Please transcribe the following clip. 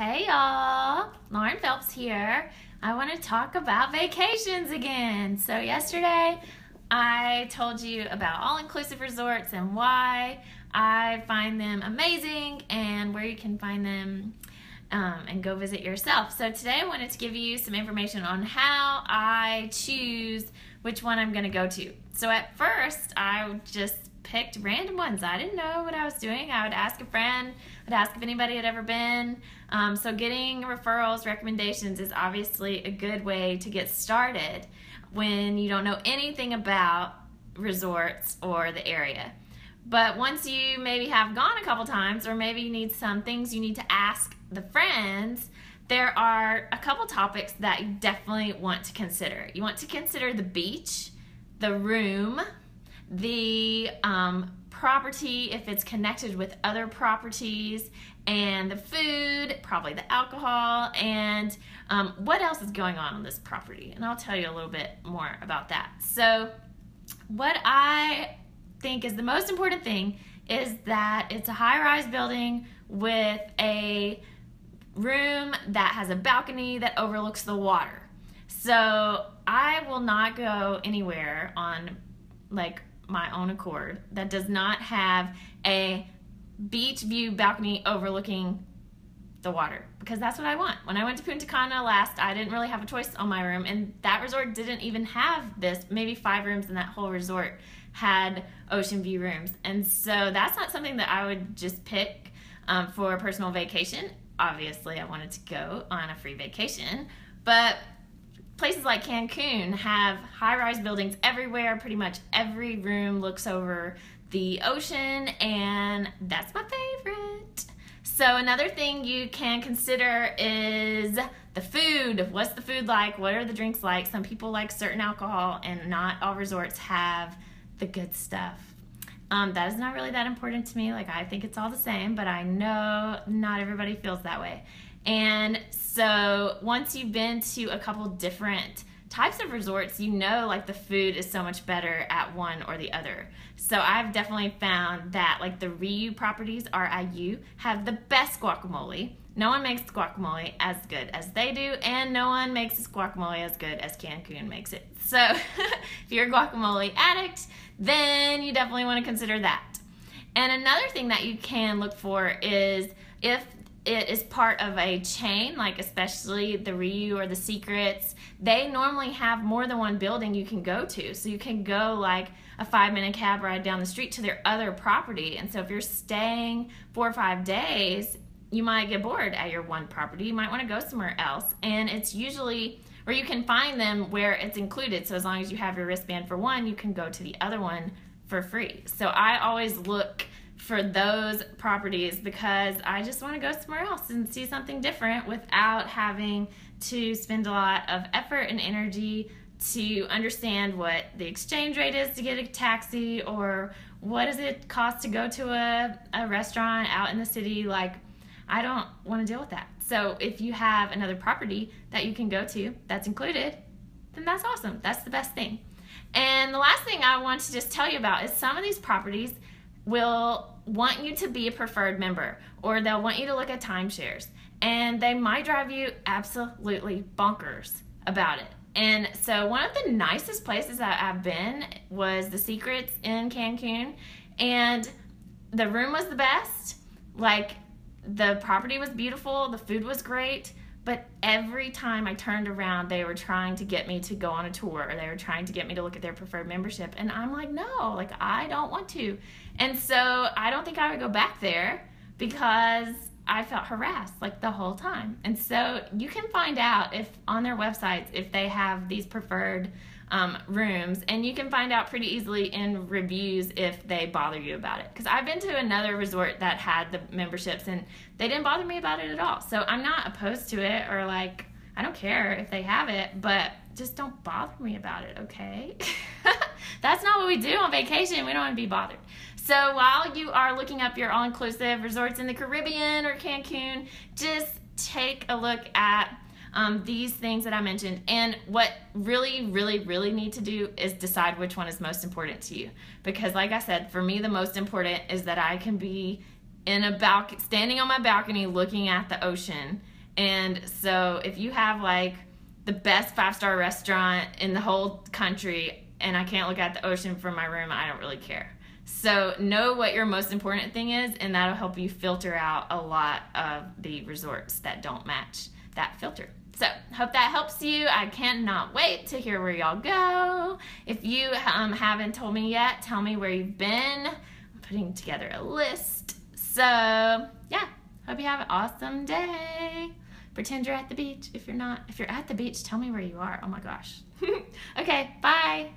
Hey y'all, Lauren Phelps here. I want to talk about vacations again. So yesterday I told you about all-inclusive resorts and why I find them amazing and where you can find them and go visit yourself. So today I wanted to give you some information on how I choose which one I'm going to go to. So at first I just picked random ones. I didn't know what I was doing. I would ask a friend, I'd ask if anybody had ever been. So getting referrals, recommendations is obviously a good way to get started when you don't know anything about resorts or the area. But once you maybe have gone a couple times, or maybe you need some things you need to ask the friends, there are a couple topics that you definitely want to consider. You want to consider the beach, the room, the property if it's connected with other properties, and the food, probably the alcohol, and what else is going on this property. And I'll tell you a little bit more about that. So what I think is the most important thing is that it's a high-rise building with a room that has a balcony that overlooks the water. So I will not go anywhere on my own accord that does not have a beach view balcony overlooking the water, because that's what I want. When I went to Punta Cana last, I didn't really have a choice on my room, and that resort didn't even have this. Maybe 5 rooms in that whole resort had ocean view rooms, and so that's not something that I would just pick for a personal vacation. Obviously I wanted to go on a free vacation, but places like Cancun have high-rise buildings everywhere. Pretty much every room looks over the ocean, and that's my favorite. So another thing you can consider is the food. What's the food like? What are the drinks like? Some people like certain alcohol, and not all resorts have the good stuff. That is not really that important to me. I think it's all the same, but I know not everybody feels that way. And so once you've been to a couple different types of resorts, you know the food is so much better at one or the other. So I've definitely found that the Riu properties, R-I-U, have the best guacamole. No one makes guacamole as good as they do, and no one makes this guacamole as good as Cancun makes it. So if you're a guacamole addict, then you definitely want to consider that. And another thing that you can look for is if it is part of a chain, especially the Riu or the Secrets, they normally have more than one building you can go to. So you can go a 5-minute cab ride down the street to their other property. And so if you're staying 4 or 5 days, you might get bored at your one property. You might want to go somewhere else. And it's usually where you can find them where it's included. So as long as you have your wristband for one, you can go to the other one for free. So I always look for those properties because I just want to go somewhere else and see something different without having to spend a lot of effort and energy to understand what the exchange rate is to get a taxi, or what does it cost to go to a restaurant out in the city. I don't want to deal with that. So if you have another property that you can go to that's included, then that's awesome. That's the best thing. And the last thing I want to just tell you about is some of these properties will want you to be a preferred member, or they'll want you to look at timeshares, and they might drive you absolutely bonkers about it. And so one of the nicest places that I've been was the Secrets in Cancun, and the room was the best. The property was beautiful, the food was great, but every time I turned around, they were trying to get me to go on a tour, or they were trying to get me to look at their preferred membership. And I'm no, I don't want to. And so I don't think I would go back there because I felt harassed the whole time. And so you can find out if on their websites if they have these preferred rooms, and you can find out pretty easily in reviews if they bother you about it. Because I've been to another resort that had the memberships, and they didn't bother me about it at all. So I'm not opposed to it, or I don't care if they have it, but just don't bother me about it, okay? That's not what we do on vacation. We don't want to be bothered. So while you are looking up your all-inclusive resorts in the Caribbean or Cancun, just take a look at these things that I mentioned. And what really, really, really need to do is decide which one is most important to you. Because like I said, for me, the most important is that I can be in a balcony, standing on my balcony looking at the ocean. And so if you have like the best 5-star restaurant in the whole country and I can't look at the ocean from my room, I don't really care. So know what your most important thing is, and that'll help you filter out a lot of the resorts that don't match that filter. So hope that helps you. I cannot wait to hear where y'all go. If you haven't told me yet, tell me where you've been. I'm putting together a list. So yeah, hope you have an awesome day. Pretend you're at the beach. If you're not, if you're at the beach, tell me where you are. Oh my gosh. Okay, bye.